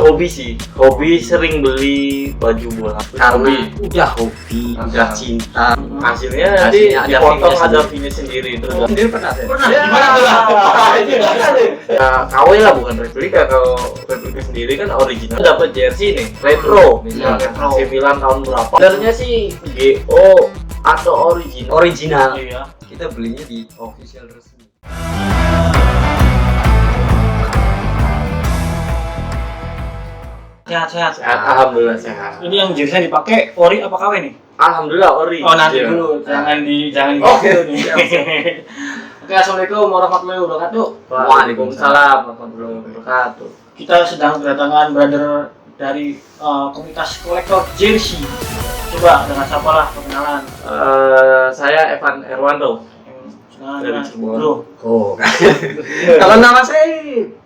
hobi sih, hobi sering beli baju bola Karena udah hobi, udah cinta. hasilnya nanti Hasilnya ada dipotong fee-nya ada fee-nya sendiri itu. Sendiri pernah saya? Pernah. KW lah, bukan replika. Kalau replika sendiri kan original. Dapat jersey nih, retro misalnya retro. AC Milan tahun berapa. Sebenarnya sih GO atau original. Original. Iya. Kita belinya di official resmi. Sehat-sehat. Sehat, alhamdulillah sehat. Ini yang jersey dipakai ori apa KW nih? Alhamdulillah ori. Oh nanti Iya. dulu, jangan Oke. gitu nih. Oke, assalamualaikum warahmatullahi wabarakatuh. Waalaikumsalam warahmatullahi wabarakatuh. Kita sedang kedatangan brother dari komunitas kolektor jersey. Coba dengan siapa lah perkenalan. Saya Evan Erwanto. Dari Nah, Cirebon. bro. Oh. Kalau nama saya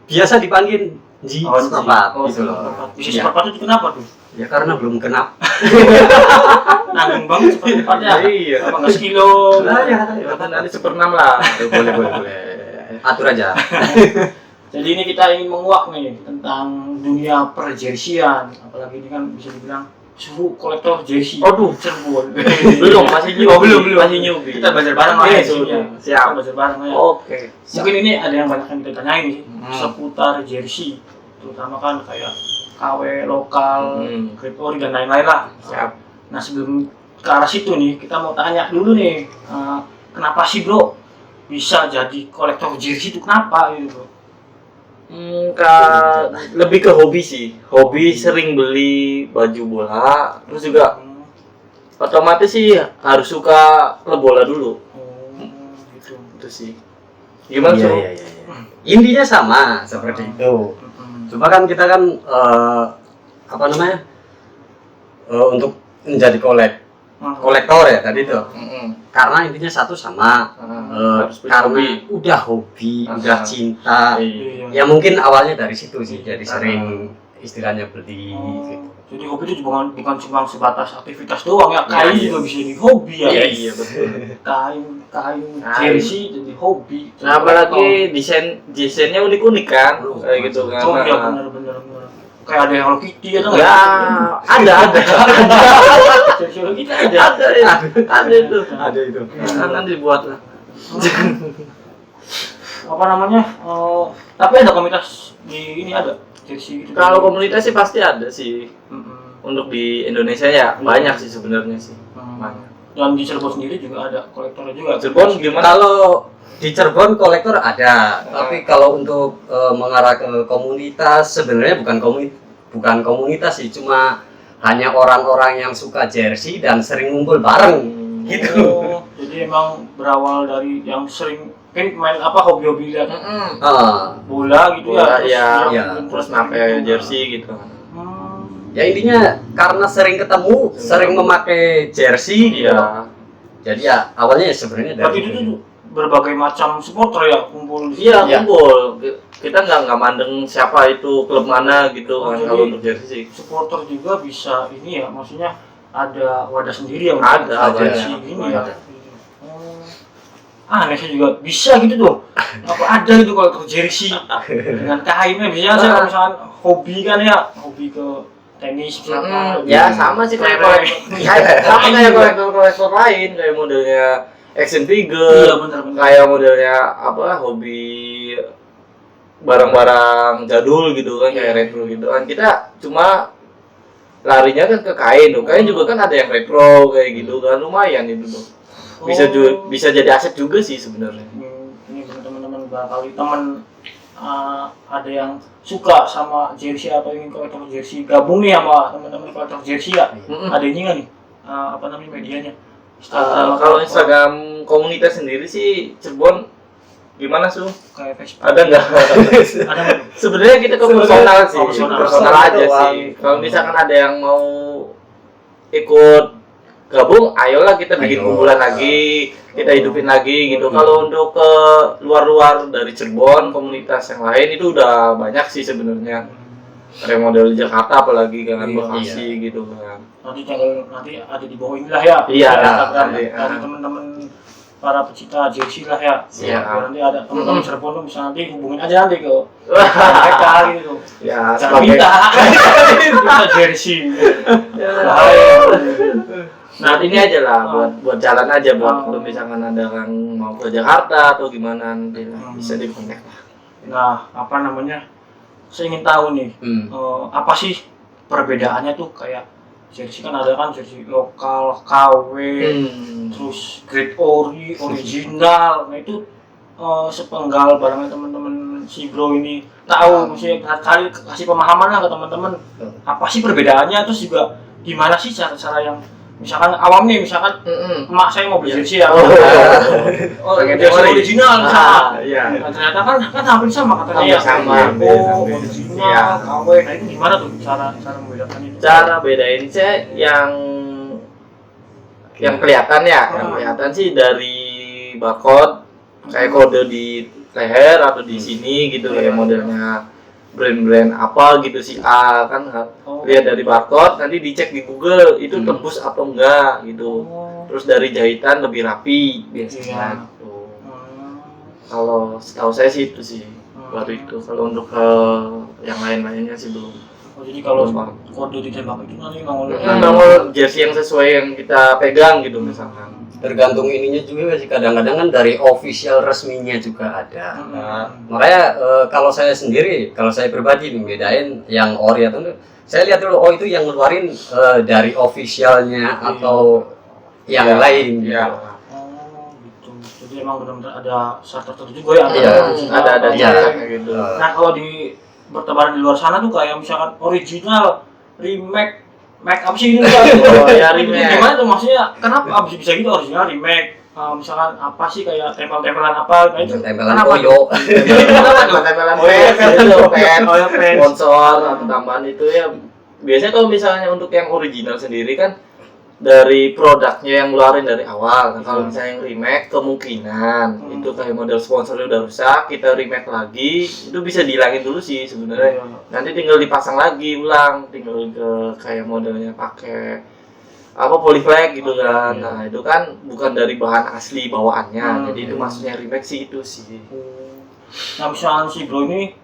biasa dipanggil Ji Oh, Seperempat oh, gitu loh. Bisa Iya. seperempat itu kenapa tuh? Ya karena belum genap. Nanggung banget seperempatnya. Iya. Apa nggak sekilo? Nah, ya, Nanti 1/6 lah. boleh. Atur aja. Jadi ini kita ingin menguak nih tentang dunia perjersian, apalagi ini kan bisa dibilang suhu kolektor jersey. Aduh. Cirebon. Belum, masih newbie. Oh, belum. Masih newbie. Kita belajar bareng lah Oke, ya isinya. siap. Kita belajar bareng ya. Oke. Mungkin ini ada yang banyak yang kita tanyain nih Hmm. seputar jersey, terutama kan kayak KW lokal, Hmm. grade ori dan lain-lain lah. Siap. Nah sebelum ke arah situ nih, kita mau tanya dulu nih, kenapa sih bro bisa jadi kolektor jersey itu kenapa gitu bro? Lebih ke hobi sih. Hobi sering beli baju bola, terus juga otomatis sih harus suka klub bola dulu. Gitu. Itu sih. Gimana Iya, sih? iya, iya. Intinya sama seperti itu. Cuma kan kita kan apa namanya? Untuk menjadi kolektor ya tadi tuh. Karena intinya satu sama. Harus punya Karena hobi. udah hobi, udah Ah. cinta. Iya. Ya mungkin awalnya dari situ sih, jadi sering istilahnya beli gitu. Jadi hobi itu bukan cuma sebatas aktivitas doang ya, kain Iya. juga bisa jadi hobi ya. Iya, betul. Kain jersey jadi hobi. Nah, apalagi desainnya unik-unik kan, kayak gitu kan. Oh iya benar. Kayak ada yang Hello Kitty atau Ya, ada. Jersey Hello Kitty ada. Ada itu. Ada itu. Kan dibuat lah. Apa namanya? Tapi ada komunitas di ini ada jersey gitu. Kalau komunitas sih pasti ada sih. Mm-mm. Untuk di Indonesia ya banyak sih sebenarnya sih. Banyak. Dan di Cirebon sendiri juga ada kolektornya juga. Cirebon gimana? Kalau di Cirebon kolektor ada, tapi kalau untuk mengarah ke komunitas sebenarnya bukan komunitas sih, cuma hanya orang-orang yang suka jersey dan sering ngumpul bareng gitu. Oh, jadi emang berawal dari yang sering mungkin main apa hobi-hobi lihat bola gitu Bola, ya. ya, terus pakai jersey gitu. Ya intinya karena sering ketemu, sering memakai jersey gitu. Iya. Jadi ya awalnya ya sebenarnya Tapi dari itu tuh berbagai macam supporter ya kumpul di Iya, Iya. kumpul. Kita nggak mandeng siapa itu klub mana gitu Oh, kan jadi- kalau untuk jersey. supporter juga bisa ini ya, maksudnya ada wadah sendiri ya untuk Ada, jersey ada. gini ya. Ada. Aneh saya juga bisa gitu tuh. Apa ada gitu kalau ke jersey dengan kainnya biasanya saya kalau misalkan hobi kan ya, hobi ke tenis misalkan. Ya sama sih kayak Kelereng. sama kayak kolektor lain, kayak modelnya action figure. Iya benar-benar. Kayak modelnya apa hobi barang-barang jadul gitu kan, kayak retro gitu kan. Kita cuma larinya kan ke kain tuh. Kain juga kan ada yang retro kayak gitu kan, lumayan itu tuh. Bisa jadi aset juga sih sebenarnya. Ini teman-teman barangkali teman ada yang suka sama jersey atau ingin kolektor jersey, gabung nih sama teman-teman kolektor jersey ya. Ada ini nggak nih? Apa namanya medianya? Kalau Instagram komunitas sendiri sih Cirebon gimana Su? Kayak Facebook. Ada nggak? Ada nggak? Sebenarnya kita ke personal sih, Personal. personal aja doang. sih. Kalau misalkan ada yang mau ikut gabung, ayolah kita bikin Ayo. kumpulan lagi, kita hidupin lagi gitu. Kalau untuk ke luar-luar dari Cirebon, komunitas yang lain itu udah banyak sih sebenarnya. Kayak model Jakarta apalagi kan, Iya, Bekasi gitu kan. Nanti ada di bawah inilah ya. Iya, Instagram nanti, dari teman-teman para pecinta jersey lah ya. Siap. Biar nanti ada teman-teman Cirebon tuh bisa nanti hubungin aja nanti ke mereka gitu. Ya, Jangan sebagai minta. Minta jersey. Ya. Nah, ini aja lah buat jalan aja buat kalau misalkan ada yang mau ke Jakarta atau gimana nanti lah, bisa dikontak lah. Nah, apa namanya? Saya ingin tahu nih, apa sih perbedaannya tuh kayak jersey kan ada kan jersey lokal, KW, terus grade ori, original. Nah itu sepenggal barangnya teman-teman si bro ini tahu, maksudnya kali kasih pemahaman lah ke teman-teman. Apa sih perbedaannya, terus juga gimana sih cara-cara yang misalkan awam nih, misalkan emak saya mau beli jersey ya, jersey original misalkan, nah, ternyata kan hampir sama katanya ya, sama, original, KW, nah itu gimana tuh cara membedakan itu? Cara bedain saya yang kelihatan ya, yang kelihatan sih dari barcode, kayak kode di leher atau di sini gitu kayak modelnya brand-brand apa gitu si A kan lihat dari barcode, nanti dicek di Google itu tembus atau enggak gitu. Terus dari jahitan lebih rapi biasanya gitu. Kalau setahu saya sih itu sih baru itu. Kalau untuk yang lain-lainnya sih belum. Jadi kalau kode ditembak itu nanti nongol jersey yang sesuai yang kita pegang gitu misalkan. Tergantung ininya juga sih, kadang-kadang kan dari official resminya juga ada. Makanya kalau saya sendiri, kalau saya pribadi membedain yang ori atau enggak, saya lihat dulu itu yang ngeluarin dari officialnya atau yang lain gitu. Gitu. Jadi emang benar-benar ada syarat tertentu juga ya. Ada gitu. Nah kalau di bertebaran di luar sana tuh kayak misalkan original, remake apa sih ini ya remake. Gimana tuh maksudnya? Kenapa bisa gitu original remake? Misalkan apa sih kayak tempel-tempelan apa? Nah itu tempelan Oyo. Tempelan pen, sponsor atau tambahan itu ya. Biasanya kalau misalnya untuk yang original sendiri kan dari produknya yang ngeluarin dari awal. Nah, kalau misalnya yang remake kemungkinan itu kayak model sponsornya udah rusak, kita remake lagi, itu bisa dihilangin dulu sih sebenarnya. Nanti tinggal dipasang lagi ulang, tinggal ke kayak modelnya pakai apa polyflag gitu kan. Nah, itu kan bukan dari bahan asli bawaannya. Jadi itu maksudnya remake sih itu sih. Nah, misalnya si bro ini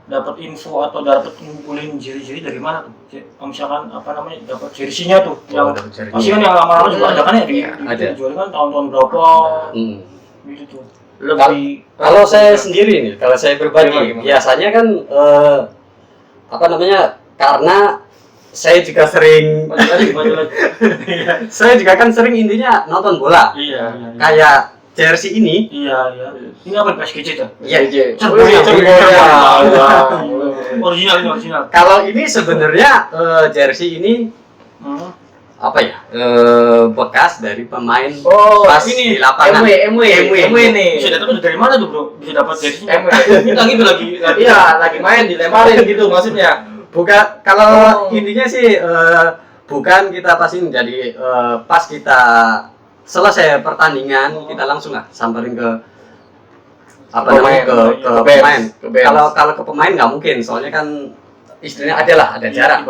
dapat info atau dapat ngumpulin jersey dari mana tuh? Misalkan apa namanya dapat jersey-nya tuh yang pasti kan yang lama-lama juga ada kan ya dijual kan tahun-tahun berapa gitu tuh. Lebih kalau saya sendiri nih, kalau saya pribadi biasanya kan apa namanya, karena saya juga sering saya juga kan sering intinya nonton bola. Kayak jersey ini. Ini apa PSGC tuh? Iya. Original. Kalau ini sebenarnya jersey ini apa ya? Bekas dari pemain pas ini di lapangan. MW nih. Bisa dapat dari mana tuh, Bro? Bisa dapat jersey MW. Kita gitu lagi. Iya, lagi main dilemparin gitu maksudnya. Bukan, kalau intinya sih bukan kita pas ini, jadi pas kita selesai pertandingan kita langsung samperin ke apa namanya ke pemain. Kalau ke pemain nggak mungkin, soalnya kan istilahnya ada jarak.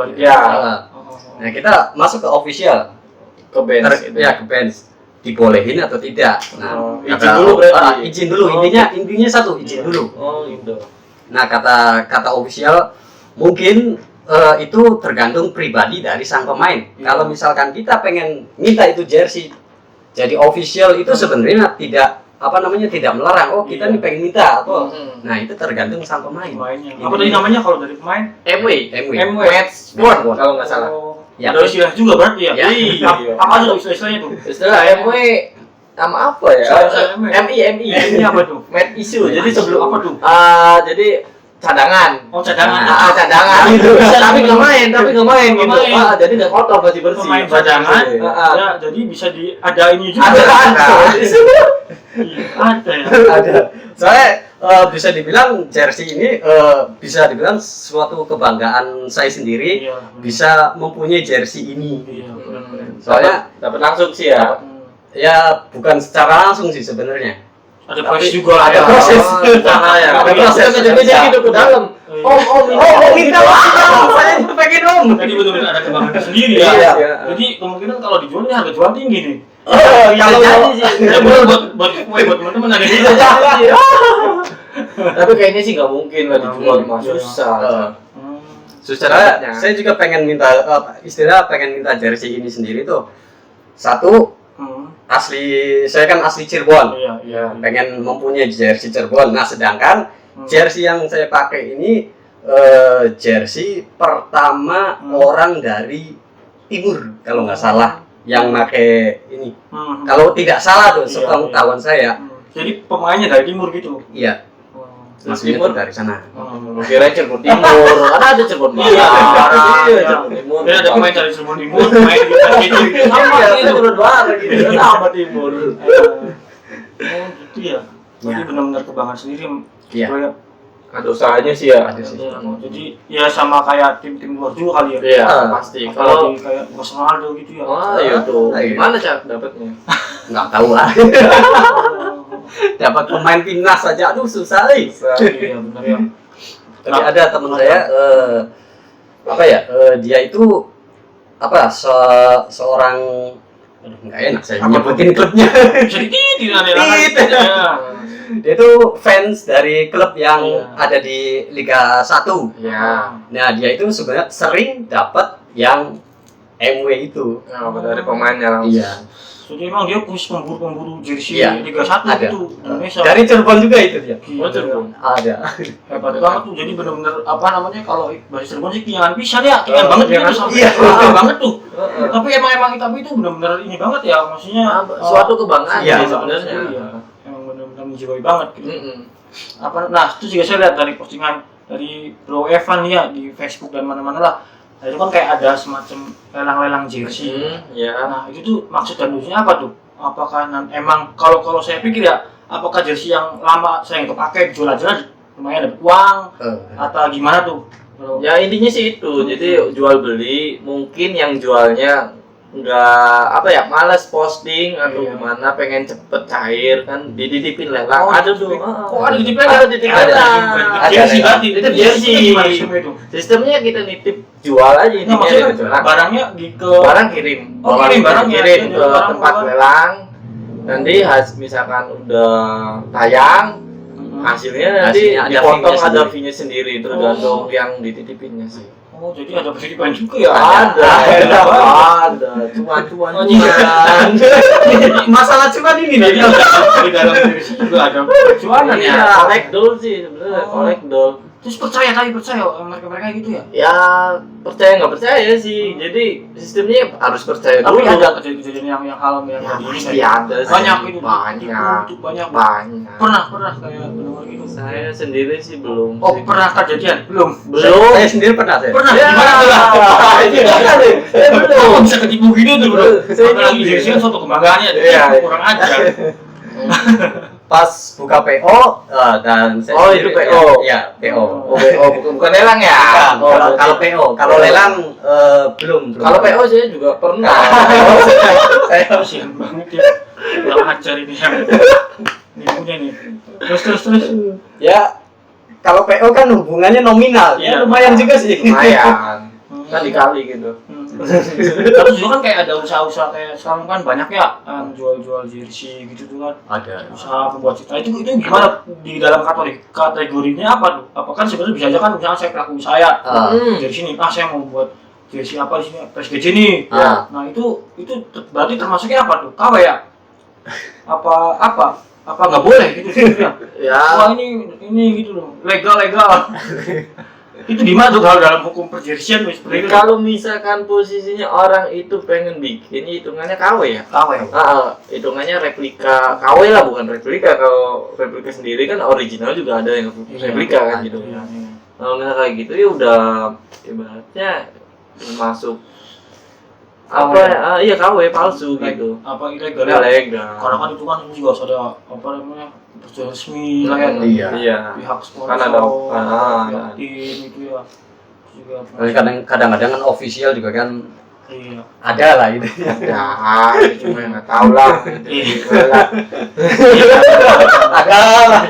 Nah kita masuk ke official, ke bench. Ke bench, dibolehin atau tidak. Nah izin dulu berarti. Izin dulu, intinya satu, izin dulu. Gitu. Nah kata official mungkin itu tergantung pribadi dari sang pemain. Kalau misalkan kita pengen minta itu jersey jadi official, itu sebenarnya tidak tidak melarang. Kita nih pengen minta atau nah itu tergantung sang pemain. Apa tadi namanya kalau dari pemain? MW. Match Sport kalau nggak salah. Ya. Ada istilah juga berarti ya? Apa tuh istilahnya tuh? Istilah MW sama apa ya? MI. Ini apa tuh? Match issue. Jadi sebelum apa tuh? Jadi cadangan. Cadangan. Tapi nggak main gitu. Jadi nggak kotor, masih bersih. Pemain cadangan. Ya, jadi bisa diadain juga. Ada. Soalnya bisa dibilang jersey ini bisa dibilang suatu kebanggaan saya sendiri, bisa mempunyai jersey ini. Soalnya dapat langsung sih ya. Ya bukan secara langsung sih sebenarnya. Ada proses juga, ada proses. Ada proses gitu ke dalam. Om, saya pengen om. Jadi benar-benar ada kebanggaan sendiri ya. Iya. Jadi kemungkinan kalau dijual ini harga jual tinggi nih. Kalau jadi sih. Ya buat kue buat teman-teman ada di sini. Tapi kayaknya sih nggak mungkin lah dijual mah susah. Secara saya juga pengen minta pengen minta jersey ini sendiri tuh. Satu asli, saya kan asli Cirebon. Iya. Pengen mempunyai jersey Cirebon. Nah, sedangkan jersey yang saya pakai ini jersey pertama orang dari timur kalau nggak salah yang pakai ini. Kalau tidak salah tuh, sepengetahuan saya. Jadi pemainnya dari timur gitu. Iya. Maksudnya Timur tuh dari sana. Kira Cirebon Timur, karena ada Cirebon Barat. Iya, Cirebon Timur. Dan ada pemain dari Cirebon Timur, main di gitu. Sama gitu, Cirebon Barat gitu. Sama Timur. Oh gitu ya. Jadi benar-benar kebanggaan sendiri. Iya. Kayak, Ada usahanya sih ya. Ada sih. jadi ya sama kayak tim-tim luar juga kali ya. Iya, pasti. Kalau kayak Ronaldo gitu ya. Wah, iya tuh. Iya. Gimana Cak dapatnya? Nggak tahu lah. Dapat pemain timnas saja, aduh susah nih. Iya benar ya. Tapi ada teman saya dia itu seorang, aduh nggak enak saya nyebutin klubnya. Sedikit tidak Tit. Dia itu fans dari klub yang ada di Liga 1. Ya. Nah, dia itu sebenarnya sering dapat yang MW itu. Nah, dari pemainnya langsung. Iya. Jadi emang dia khusus pemburu jersey Iya, Liga 1 ada. gitu Indonesia. Dari Cirebon juga itu dia. Oh, Cirebon. Ada. Hebat banget tuh. Jadi benar-benar apa namanya kalau bahasa Cirebon sih kinyangan pisan ya, kinyangan banget kinyangan. gitu sampai Iya. banget tuh. Tapi emang itu benar-benar ini banget ya, maksudnya Suatu kebanggaan Iya. sih sebenarnya. Iya. Emang benar-benar menjiwai banget gitu. Mm-mm. Nah itu juga saya lihat dari postingan dari Bro Evan ya di Facebook dan mana-mana lah. Nah, itu kan kayak ada semacam lelang-lelang jersey. Ya. Nah itu tuh maksud dan tujuannya apa tuh? Apakah emang kalau saya pikir ya, apakah jersey yang lama saya nggak pakai dijual aja lumayan dapat uang atau gimana tuh? Bro? Ya intinya sih itu. Jadi jual beli, mungkin yang jualnya nggak malas posting atau gimana, pengen cepet cair kan, dititipin lelang. Ada tuh. Ada dititipin lelang? Ada titip lelang. Jersey berarti. Itu jersey. Gimana sistemnya itu? Sistemnya kita nitip jual aja Nah, intinya maksudnya gitu. barangnya ke Barang kirim. Oh, kirim barang ya, kirim jadi ke barang tempat jual. lelang. Nanti misalkan udah tayang, hasilnya nanti Hasilnya ada dipotong, fee-nya ada sendiri. fee-nya sendiri tergantung yang dititipinnya sih. Oh, jadi ada titipan juga ya? Ada. Cuan. Masalah cuman ini nih. Di dalam jersey juga ada perjuangan ya. Iya, collect doll sih sebenarnya, collect doll. Terus percaya mereka gitu ya? Ya percaya nggak percaya sih. Jadi sistemnya harus percaya Tapi dulu. ada kejadian yang hal yang Ya, tadi pasti ada sih. banyak itu Banyak. itu banyak. Banyak. Pernah kayak benar gitu. Saya sendiri sih belum. Oh, sih. pernah kejadian? Belum. Belum. Saya sendiri pernah saya. Pernah. Ya, Gimana tuh? saya Kok belum. bisa ketipu gitu tuh, Bro? Saya Apalagi juga. jersey kan suatu kebanggaannya, Iya. kurang ajar. Pas buka PO dan saya Oh, sendiri- itu PO. Ya, PO. Bukan lelang ya. Kalau PO, kalau lelang belum. Kalau PO saya juga pernah. Saya Kasihan banget ya. Kurang ajar ini yang nipunya nih. Terus. ya kalau PO kan hubungannya nominal. Iya. Ya lumayan juga sih. Lumayan. Kan dikali gitu. Tapi juga kan kayak ada usaha-usaha kayak sekarang kan banyak ya yang jual-jual jersey gitu tuh kan. Ada. Usaha pembuat cita itu gimana di dalam kategorinya apa tuh? Apa kan sebenarnya bisa aja kan misalnya saya pelaku usaha ya, jersey nih, saya mau buat jersey apa di sini PSGJ nih. Ah. Nah itu berarti termasuknya apa tuh? KW ya? Apa nggak boleh gitu sebenarnya? Ya. Wah ini gitu loh, legal. Itu gimana tuh kalau dalam hukum perjersian seperti itu? Kalau misalkan posisinya orang itu pengen bikin, hitungannya KW ya. KW. Hitungannya replika KW lah, bukan replika. Kalau replika sendiri kan original juga ada yang replika kan gitu. Iya. Kalau misalnya kayak gitu ya udah ibaratnya masuk iya KW palsu gitu. Apa ilegal ya? Ilegal. Karena kan itu kan juga harus ada apa namanya persetujuan resmi lah kan. Iya. Pihak sponsor, Kan ada pihak tim itu ya. Juga. Kadang-kadang kan official juga kan Iya. ada lah gitu. Ya, cuma nggak tahu lah. Ada lah.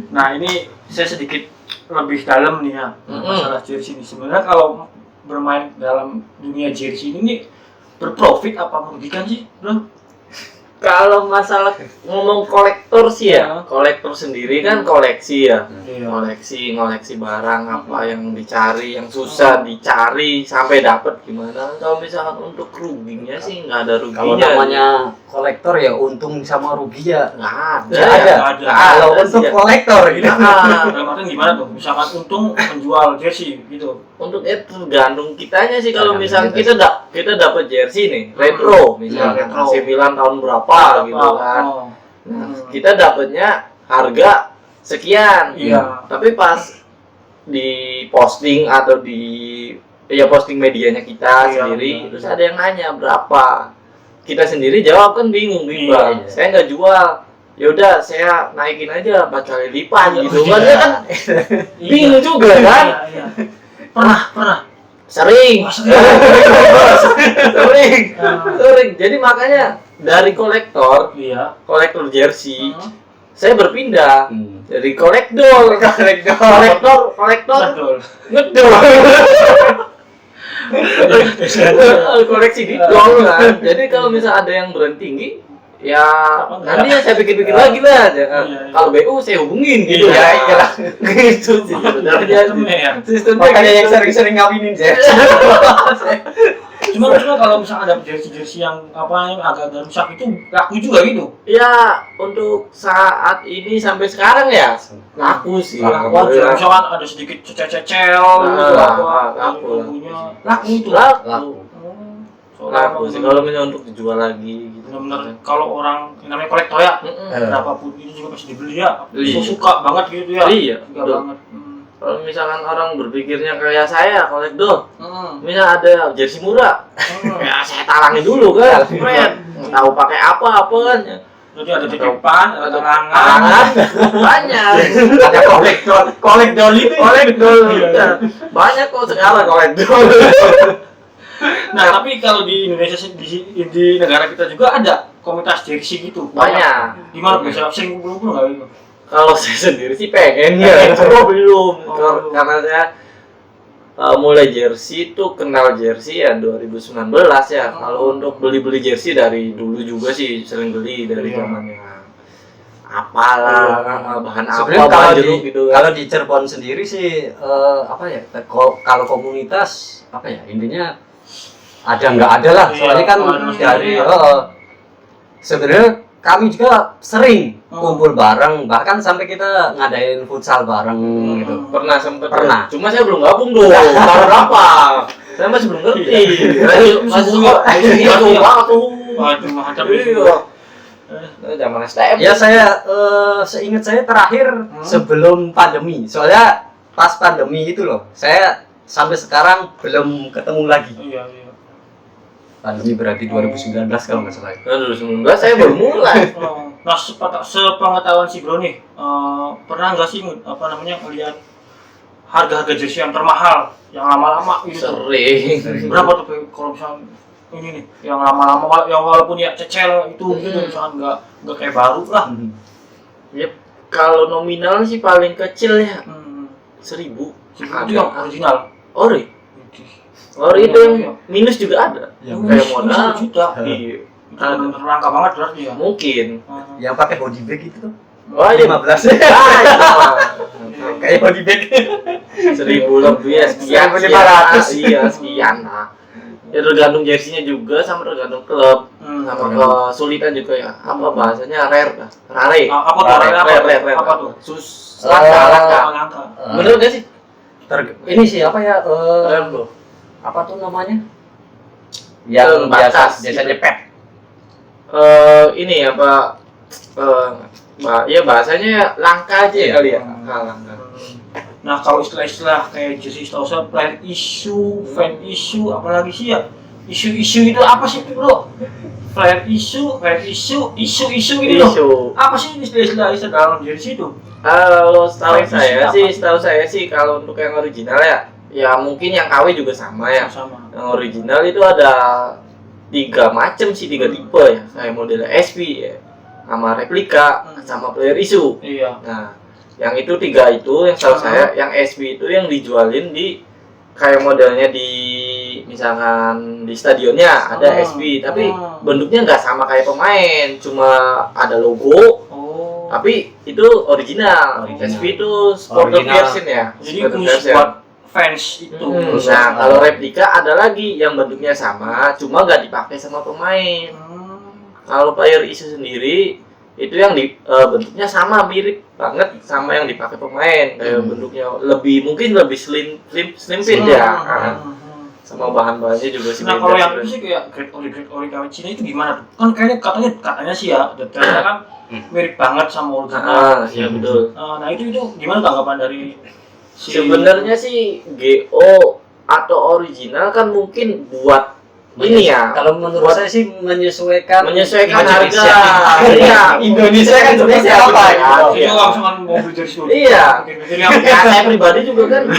Nah ini saya sedikit lebih dalam nih ya Mm-mm. masalah jersey ini. Sebenarnya kalau bermain dalam dunia jersey ini berprofit apa merugikan sih, bro? Kalau masalah ngomong kolektor sih ya, Ya. kolektor sendiri kan koleksi ya. Iya. Ngoleksi barang apa yang dicari, yang susah dicari sampai dapat gimana. Kalau misalkan untuk ruginya sih nggak ada ruginya. Kalau namanya kolektor ya untung sama rugi ya nggak ada. nggak ada. Nggak ada. Kalau Ada untuk sih ya. kolektor gitu. Nah, Dalam artian gimana tuh? Misalkan untung menjual jersey gitu. untuk itu tergantung kitanya sih. Kalau Tergantung misalkan kita dapat jersey nih retro misalkan retro. AC Milan tahun berapa gitu kan. Oh. Nah, kita dapatnya harga sekian. Iya. Tapi pas di posting atau di posting medianya kita Iya, sendiri, iya. terus ada yang nanya berapa. Kita sendiri jawab kan bingung, Iya. Bang. Saya nggak jual. Ya udah, saya naikin aja 4 kali lipat gitu kan. Iya. Ya kan bingung juga kan. Iya, iya. Pernah. Sering. Wah, sering. Sering. Jadi makanya dari kolektor Iya. jersey, Hmm. saya berpindah Hmm. dari kolektor Betul. ngedol koleksi di dol kan. Jadi kalau misal ada yang brand tinggi ya nanti ya saya pikir-pikir lagi lah. Iya. Kalau BU saya hubungin gitu. Iya, iyalah. Gitu sih sebenarnya. Sistemnya Makanya yang gitu. sering-sering ngawinin saya. Cuma kalau misalnya ada jersey yang yang agak rusak itu laku juga gitu. Ya untuk saat ini sampai sekarang ya laku sih. Laku. Wajar, misalkan ada sedikit cecel gitu, laku. laku itu. Laku. Soalnya Laku sih kalau misalnya untuk dijual lagi gitu. benar-benar kalau orang yang namanya kolektor ya, berapapun ini juga masih dibeli ya. Iya. Suka banget gitu ya. Iya, Suka betul. banget. Kalau misalkan orang berpikirnya kayak saya kolektor, Hmm. misal ada jersey murah, ya saya talangin dulu kan, keren, nggak tahu pakai apa kan, Jadi ada titipan, ada tangan. tangan banyak, Ada kolektor itu. kolektor, iya. Banyak kok sekarang kolektor. Nah, tapi kalau di Indonesia di negara kita juga ada komunitas jersey gitu. Banyak. Gimana bisa sering kumpul-kumpul nggak itu? Kalau saya sendiri sih pengen ya, cuma belum, Oh. karena saya mulai jersey itu kenal jersey ya 2019 ya. Kalau untuk beli jersey dari dulu juga sih sering beli dari Iya. zamannya apalah bahan Sebenarnya apa kalau bahan di jeruk gitu kan. kalau di Cirebon sendiri sih apa ya? Kalau komunitas apa ya? Intinya ada nggak ada lah. Iya, Soalnya kan ada dari iya. sebenarnya kami juga sering kumpul bareng, bahkan sampai kita ngadain futsal bareng gitu. Pernah sempet Pernah. ya. Cuma saya belum gabung tuh. Tahun berapa? Saya masih belum ngerti. Masih Subuh. itu banget tuh. Waduh, mantap Iya. itu. Zaman STM. Ya saya seingat saya terakhir sebelum pandemi. Soalnya pas pandemi itu loh, saya sampai sekarang belum ketemu lagi. Iya. Pandemi berarti 2019 kalau nggak salah. 2019 saya baru mulai. Nah, sepengetahuan si Bro nih, pernah nggak sih melihat harga-harga jersey yang termahal, yang lama-lama gitu? Sering. Berapa tuh kalau misalnya ini nih, yang lama-lama, yang walaupun ya cecel itu gitu, misalnya nggak kayak baru lah. Ya kalau nominal sih paling kecil ya 1.000. Itu yang original. Ori itu yang minus juga ada. Yang Kayak Minus modal. 1 juta. Iya. Itu langka banget berarti ya. Mungkin. Yang pakai body bag itu tuh. Wah, iya. 15. Kayak body bag. 1.000 lebih ya sekian. 1.500. Iya, sekian lah. Ya tergantung jersinya juga sama tergantung klub. Sama kesulitan juga ya. Apa bahasanya rare lah. Rare. Apa tuh? Rare. Apa tuh? Langka. Bener gak sih? Ini sih apa ya? Rare bro. Apa tuh namanya? Yang Batas. biasanya pet. Ini apa? Ya bahasanya langka aja ya kali ya. Langka. Nah, kalau istilah-istilah kayak jersey setahu saya player issue, fan issue, apalagi sih ya? Isu-isu itu apa sih, Bro? Player issue, fan issue, isu-isu gitu loh. Isu. Apa sih istilah dalam jersey itu? Kalau setahu Revisi saya sih kalau untuk yang original ya mungkin yang KW juga sama ya. Sama. Yang original itu ada 3 macam sih, 3 tipe ya. Kayak model SP ya, sama replika, sama player issue. Iya. Nah, yang itu 3 itu yang setahu saya, yang SP itu yang dijualin di kayak modelnya di misalkan di stadionnya ada SB, tapi bentuknya nggak sama kayak pemain, cuma ada logo. Tapi itu original. SB itu supporter version ya. Jadi khusus buat fans itu. Nah, kalau replika ada lagi yang bentuknya sama, cuma nggak dipakai sama pemain. Kalau player issue sendiri itu yang bentuknya sama, mirip banget sama yang dipakai pemain. Kayak bentuknya mungkin lebih slim fit ya. Sama bahan-bahannya juga sih. Nah, kalau yang itu sih kayak grade ori KW Cina itu gimana tuh? Kan kayaknya katanya sih ya, detailnya kan mirip banget sama original. Iya betul. Nah, itu gimana tanggapan dari sebenarnya sih GO atau original kan mungkin buat ini ya. Kalau menurut saya sih menyesuaikan harga. Iya. Indonesia kan sebenarnya apa ya? Itu langsung kan mau beli jersey dulu. Iya. Ya, saya pribadi juga kan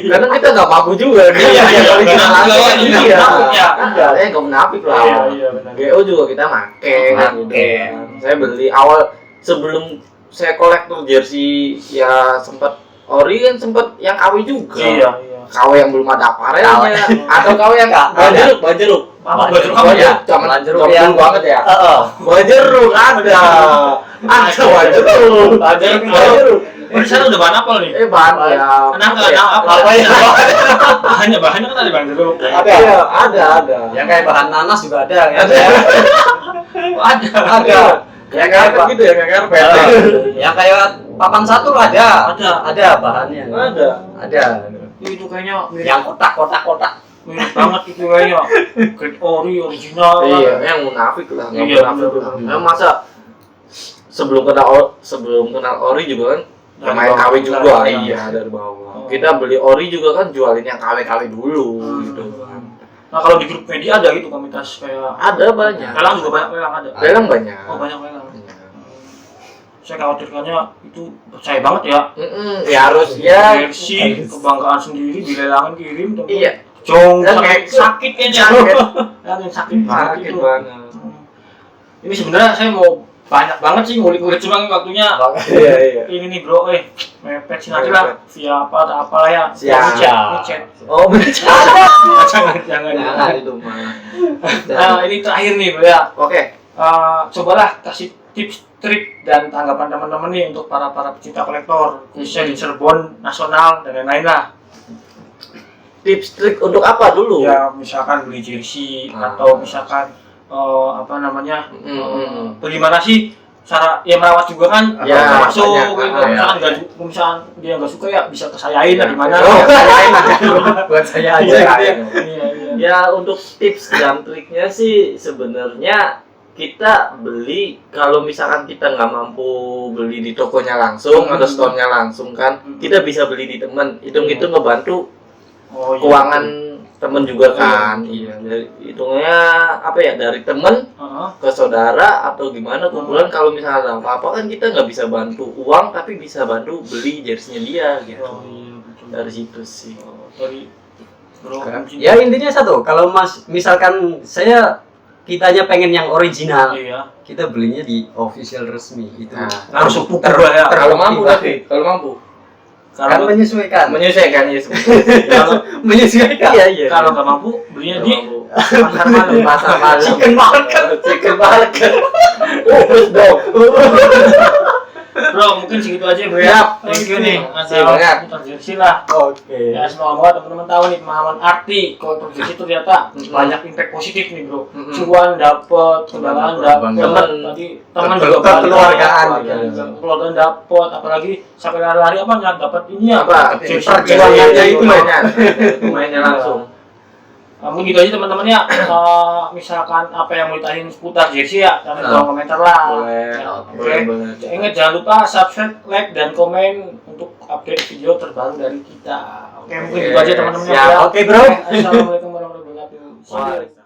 kadang kita nggak mampu juga. Iya. Nggak menafik lah. GO juga kita make. Saya beli awal sebelum saya kolektor jersey ya sempat ori kan sempat yang KW juga. Iya. KW yang belum ada aparelnya atau KW yang banjeruk. Zaman yang banget ya. Banjeruk ada. Banjeruk. Di sana udah bahan apel nih. Bahan ya. Bahannya kan ada bahan jeruk. Ada. Yang kayak bahan nanas juga ada ya. Ada. Yang kayak gitu ya, kayak karpet. Yang kayak papan satu ada bahannya. Ada. Itu kayaknya yang kotak. mirip banget itu kayaknya. Grade ori original. Iya, yang munafik lah. Nah, masa sebelum kenal ori juga kan pemain KW juga. Iya, dari bawah. Kita beli ori juga kan jualin yang KW dulu gitu kan. Nah, kalau di grup media ada gitu komunitas kayak ada banyak. Lelang juga banyak ada. Lelang banyak. Oh, banyak lelang. Saya khawatirkannya itu percaya banget ya. Ya harus ya. Jersey kebanggaan sendiri dilelangin kirim. Iya. Jong sakit kayaknya. Sakit banget itu. Ini sebenarnya saya mau banyak banget sih ngulik-ngulik cuma waktunya. Iya. Ini nih bro, mepet sih nanti lah via apalah ya. Chat. Oh, jangan itu mah. Nah, ini terakhir nih bro ya. Oke. Cobalah kasih tips, trik dan tanggapan teman-teman nih untuk para pecinta kolektor, khususnya di Cirebon, nasional dan lain-lain lah. Tips trik untuk apa dulu? Ya misalkan beli jersey atau misalkan bagaimana sih cara ya merawat juga kan ya, masuk gitu. Misalkan dia nggak suka ya bisa kesayain lah gimana. Buat saya aja. Ya untuk tips dan triknya sih sebenarnya kita beli kalau misalkan kita nggak mampu beli di tokonya langsung atau store-nya langsung kan kita bisa beli di teman itu ngebantu keuangan temen juga kan. Iya, hitungnya apa ya dari temen ke saudara atau gimana kumpulan. Kalau misalnya apa kan kita nggak bisa bantu uang tapi bisa bantu beli jersey-nya dia gitu. Dari situ sih. Ya intinya satu, kalau misalkan kitanya pengen yang original, kita belinya di official resmi itu. Harus ya. Kalau mampu tapi kan menyesuaikan. Menyesuaikan. Iya. Kalau nggak mampu belinya di pasar malam. Chicken market. Dong. Bro, mungkin segitu aja bro ya. Thank you nih. Banget. Jersey lah. Oke. Ya semoga teman-teman tahu nih pemahaman arti kalau jersey itu ternyata banyak impact positif nih bro. Cuan dapat, kendaraan dapat, teman juga keluargaan, keluargaan dapat, apalagi sampai lari-lari nggak dapat ini perjuangannya itu mainnya langsung. Mungkin gitu aja teman-teman ya. Misalkan apa yang mau ditanyain seputar jersey ya, jangan lupa komentar lah. Boleh. Ingat jangan lupa subscribe, like dan komen untuk update video terbaru dari kita. Oke, mungkin gitu aja teman-teman ya. Oke, bro. Assalamualaikum warahmatullahi wabarakatuh.